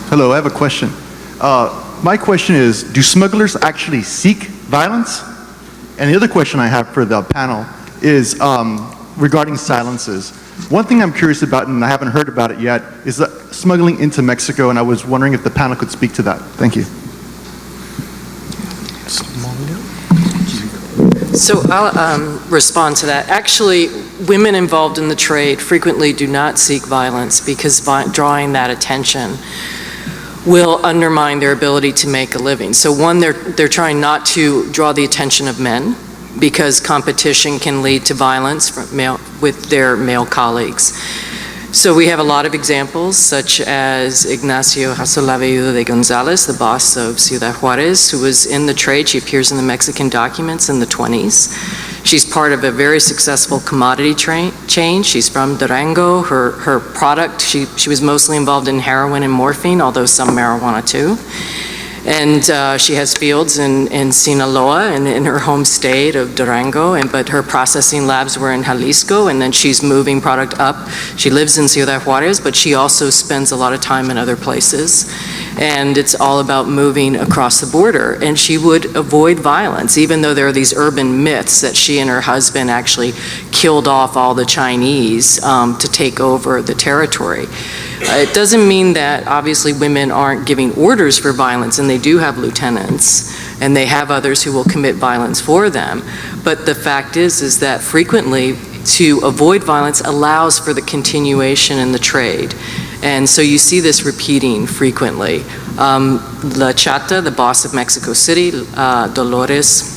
Hello, I have a question. My question is, do smugglers actually seek violence? And the other question I have for the panel is regarding silences. One thing I'm curious about, and I haven't heard about it yet, is the smuggling into Mexico, and I was wondering if the panel could speak to that. Thank you. So I'll respond to that. Actually, women involved in the trade frequently do not seek violence because drawing that attention will undermine their ability to make a living. So one, they're trying not to draw the attention of men because competition can lead to violence with their male colleagues. So we have a lot of examples, such as Ignacio Jasolavedo de Gonzalez, the boss of Ciudad Juarez, who was in the trade. She appears in the Mexican documents in the 20s. She's part of a very successful commodity chain. She's from Durango. Her product, she was mostly involved in heroin and morphine, although some marijuana too. And she has fields in Sinaloa and in her home state of Durango, but her processing labs were in Jalisco, and then she's moving product up. She lives in Ciudad Juarez, but she also spends a lot of time in other places. And it's all about moving across the border. And she would avoid violence, even though there are these urban myths that she and her husband actually killed off all the Chinese to take over the territory. It doesn't mean that obviously women aren't giving orders for violence, and they do have lieutenants, and they have others who will commit violence for them. But the fact is that frequently to avoid violence allows for the continuation in the trade. And so you see this repeating frequently. La Chata, the boss of Mexico City, Dolores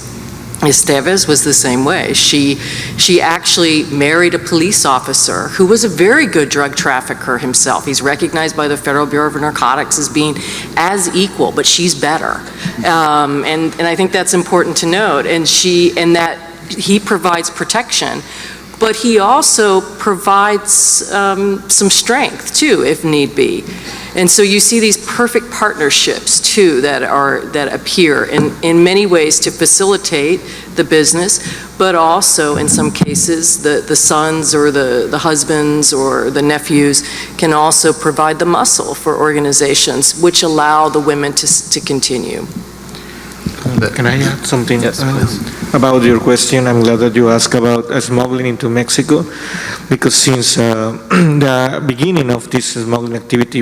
Esteves, was the same way. She actually married a police officer who was a very good drug trafficker himself. He's recognized by the Federal Bureau of Narcotics as being as equal, but she's better. And I think that's important to note. And that he provides protection, but he also provides some strength too, if need be. And so you see these perfect partnerships too that appear in many ways to facilitate the business, but also in some cases, the sons or the husbands or the nephews can also provide the muscle for organizations, which allow the women to continue. Can I add something? Yes, please. About your question? I'm glad that you asked about smuggling into Mexico, because since the beginning of this smuggling activity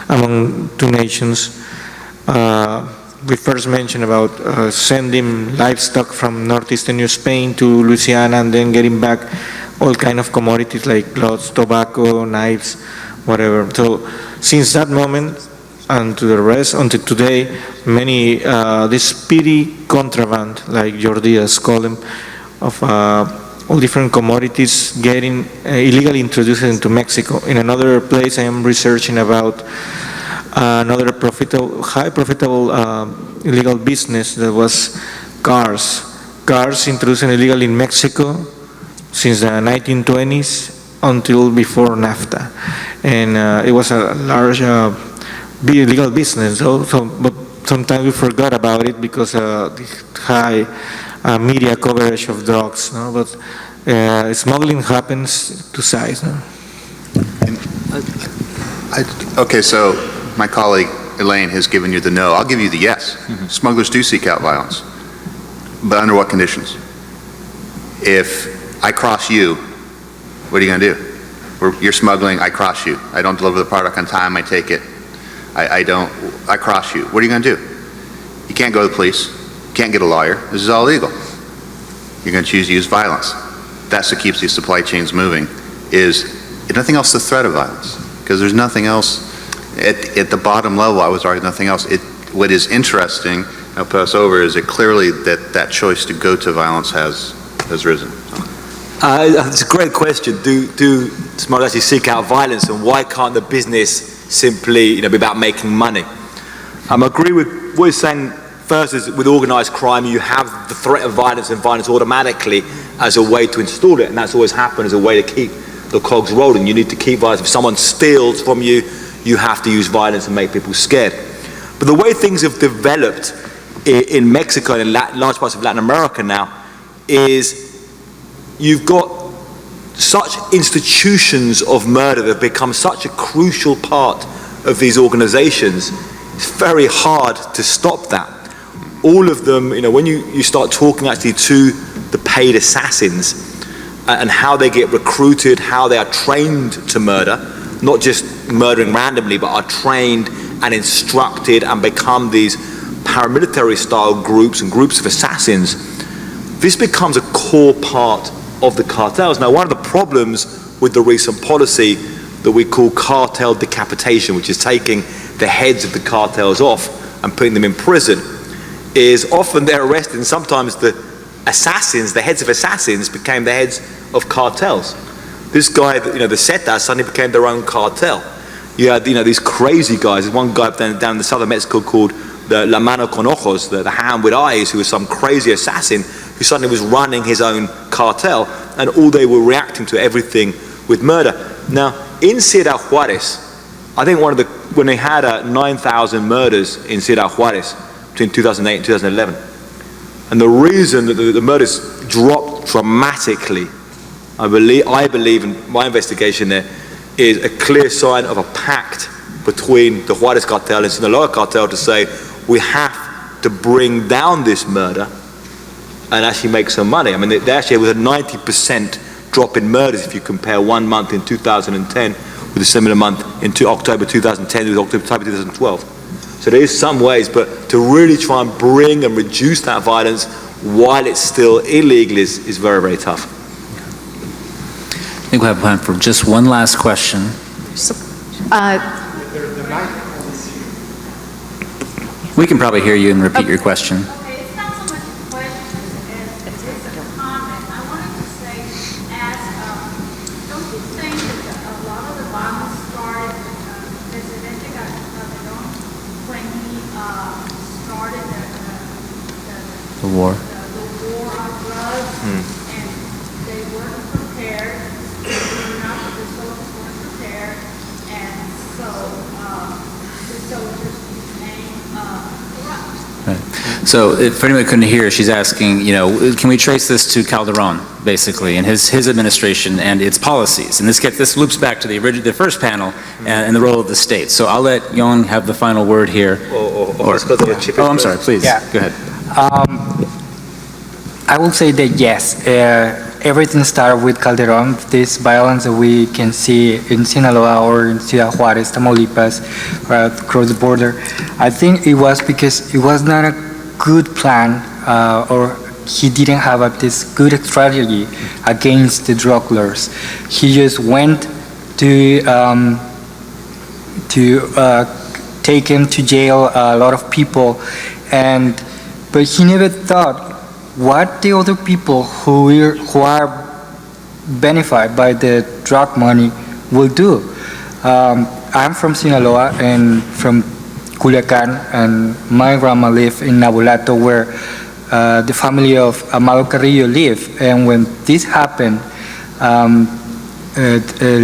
among two nations, we first mentioned about sending livestock from northeastern New Spain to Louisiana and then getting back all kind of commodities like clothes, tobacco, knives, whatever. So since that moment and to the rest, until today, many, this speedy contraband, like Jordias call them, of all different commodities getting illegally introduced into Mexico. In another place, I am researching about another high profitable illegal business that was cars. Cars introduced illegally in Mexico since the 1920s until before NAFTA. And it was a large illegal business, but sometimes we forgot about it because the high media coverage of drugs. No? But smuggling happens to size. No? Okay, so my colleague Elaine has given you the no. I'll give you the yes. Smugglers do seek out violence, but under what conditions? If I cross you, what are you going to do? You're smuggling, I cross you. I don't deliver the product on time, I take it. I cross you. What are you going to do? You can't go to the police. You can't get a lawyer. This is all illegal. You're going to choose to use violence. That's what keeps these supply chains moving, is if nothing else, the threat of violence. Because there's nothing else, at the bottom level, I was arguing nothing else. What is interesting, I'll pass over, is that clearly that choice to go to violence has risen. It's a great question. Do smugglers actually seek out violence, and why can't the business simply, be about making money? I agree with what you're saying. First is with organized crime, you have the threat of violence and violence automatically as a way to install it, and that's always happened as a way to keep the cogs rolling. You need to keep violence. If someone steals from you, you have to use violence and make people scared. But the way things have developed in Mexico and in large parts of Latin America now is you've got such institutions of murder that have become such a crucial part of these organizations. It's very hard to stop that. All of them, when you start talking actually to the paid assassins and how they get recruited, how they are trained to murder, not just murdering randomly, but are trained and instructed and become these paramilitary style groups and groups of assassins, this becomes a core part of the cartels. Now, one of the problems with the recent policy that we call cartel decapitation, which is taking the heads of the cartels off and putting them in prison, is often they're arrested, and sometimes the assassins, the heads of assassins, became the heads of cartels. This guy, the Zetas, suddenly became their own cartel. You had, these crazy guys. There's one guy down in the southern Mexico called the La Mano con Ojos, the hand with eyes, who was some crazy assassin who suddenly was running his own cartel, and all they were reacting to everything with murder. Now, in Ciudad Juarez, I think when they had 9,000 murders in Ciudad Juarez between 2008 and 2011, and the reason that the murders dropped dramatically, I believe in my investigation there, is a clear sign of a pact between the Juarez cartel and Sinaloa cartel to say, we have to bring down this murder and actually make some money. I mean, they actually was a 90% drop in murders if you compare 1 month in 2010 with a similar month in October 2010 with October 2012. So there is some ways, but to really try and bring and reduce that violence while it's still illegal is very, very tough. I think we have time for just one last question. We can probably hear you and repeat your question. Okay, it's not so much a question as it's a comment. I wanted to say, don't you think that a lot of the violence started with Presidente Calderón when he started The war. the war on drugs, and they weren't prepared. The soldiers weren't prepared, and so the soldiers became corrupt. Right. So for anyone who couldn't hear, she's asking, can we trace this to Calderon, basically, and his administration and its policies? And this loops back to the first panel and the role of the state. So I'll let Yon have the final word here. I'm sorry, please, go ahead. I will say that yes, everything started with Calderon. This violence that we can see in Sinaloa or in Ciudad Juárez, Tamaulipas, across the border, I think it was because it was not a good plan, or he didn't have this good strategy against the drug lords. He just went to take him to jail a lot of people, but he never thought what the other people who are benefited by the drug money will do. I'm from Sinaloa and from Culiacan, and my grandma lived in Nabolato, where the family of Amado Carrillo lived. And when this happened, El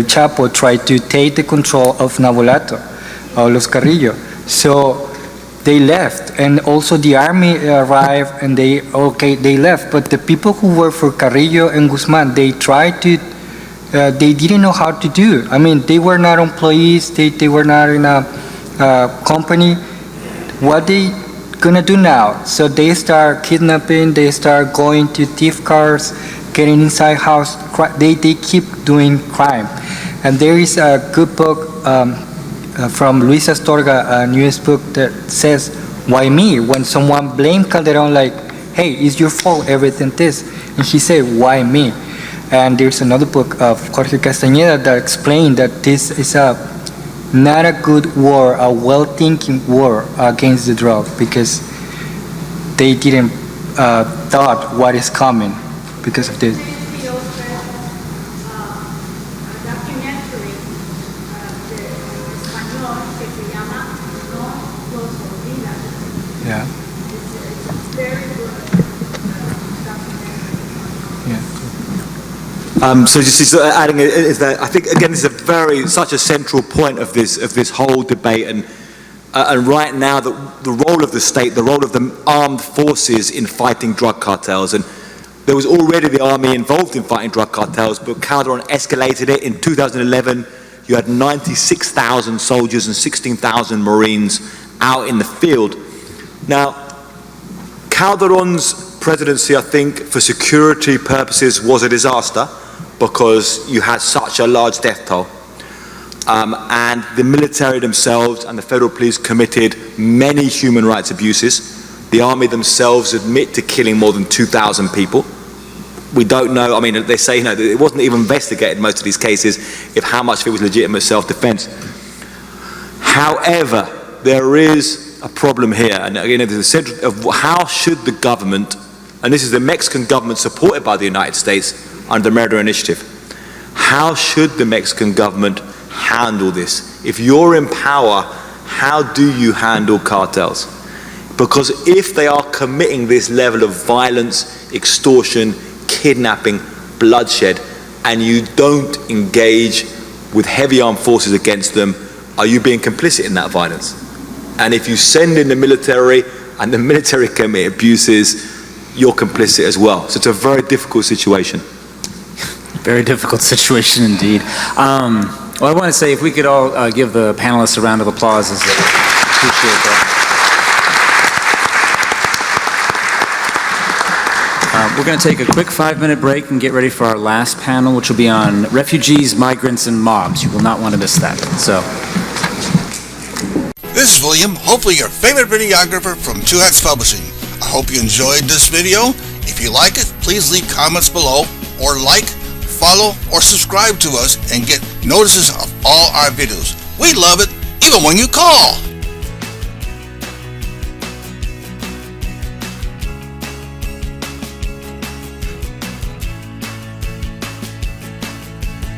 Chapo tried to take the control of Nabolato, Los Carrillo. So they left, and also the army arrived, and they left. But the people who were for Carrillo and Guzman, they tried to, they didn't know how to do. I mean, they were not employees, they were not in a company. What they gonna do now? So they start kidnapping, they start going to thief cars, getting inside house. They keep doing crime. And there is a good book from Luis Astorga, a newest book that says, "Why me?" When someone blamed Calderon, like, "Hey, it's your fault, everything this," and he said, "Why me?" And there's another book of Jorge Castañeda that explained that this is not a good war, a well-thinking war against the drug, because they didn't thought what is coming because of this. Yeah. So just adding is that I think again this is such a central point of this whole debate, and right now the role of the state, the role of the armed forces in fighting drug cartels, and there was already the army involved in fighting drug cartels, but Calderon escalated it. In 2011, you had 96,000 soldiers and 16,000 Marines out in the field. Now, Calderon's presidency, I think, for security purposes was a disaster, because you had such a large death toll. And the military themselves and the federal police committed many human rights abuses. The army themselves admit to killing more than 2,000 people. We don't know, I mean, they say it wasn't even investigated, most of these cases, if how much of it was legitimate self-defense. However, there is a problem here, and again, there's a central of how should the government, and this is the Mexican government supported by the United States, under the Murder Initiative. How should the Mexican government handle this? If you're in power, how do you handle cartels? Because if they are committing this level of violence, extortion, kidnapping, bloodshed, and you don't engage with heavy armed forces against them, are you being complicit in that violence? And if you send in the military and the military commit abuses, you're complicit as well. So it's a very difficult situation. Very difficult situation indeed. Well, I want to say if we could all give the panelists a round of applause. Appreciate that. We're going to take a quick 5-minute break and get ready for our last panel, which will be on refugees, migrants, and mobs. You will not want to miss that. So, this is William, hopefully your favorite videographer from Two Hats Publishing. I hope you enjoyed this video. If you like it, please leave comments below, or like, follow, or subscribe to us and get notices of all our videos. We love it, even when you call.